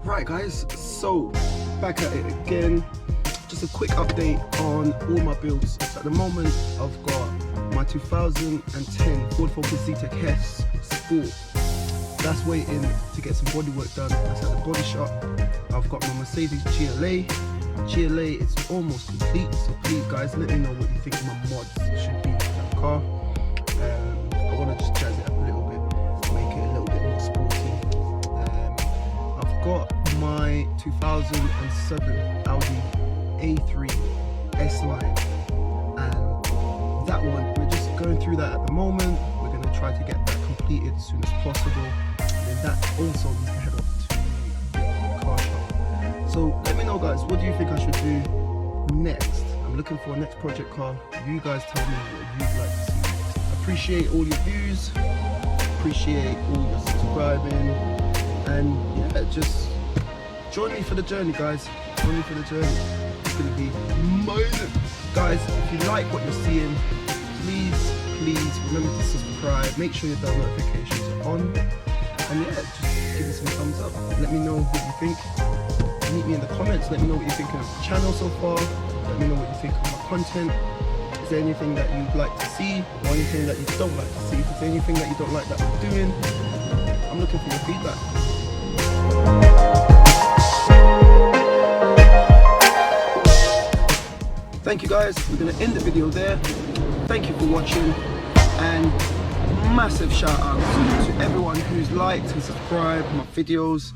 Right guys, so back at it again. Just a quick update on all my builds. So at the moment I've got my 2010 Ford Focus Z-Tech S Sport. That's waiting to get some bodywork done. That's at the body shop. I've got my Mercedes GLA. GLA is almost complete, so please guys let me know what you think my mods should be for that car. I want to just jazz it up a little bit, make it a little bit more sporty. I've got my 2007 Audi A3 S-Line, and that one, we're just going through that at the moment. We're going to try to get that completed as soon as possible, and that also needs to head up to the car shop. So let me know guys, what do you think I should do next? I'm looking for a next project car. You guys tell me what you'd like to see. Appreciate all your views, appreciate all your subscribing, and yeah, just join me for the journey guys. Join me for the journey. It's gonna be amazing. Guys, if you like what you're seeing, please remember to subscribe, make sure your bell notifications are on, and yeah, just give me some thumbs up. Let me know what you think. Meet me in the comments, let me know what you think of the channel so far, let me know what you think of my content. Is there anything that you'd like to see, or anything that you don't like to see? Is there anything that you don't like that we're doing? I'm looking for your feedback. Thank you guys, we're going to end the video there. Thank you for watching, and massive shout out to everyone who's liked and subscribed my videos.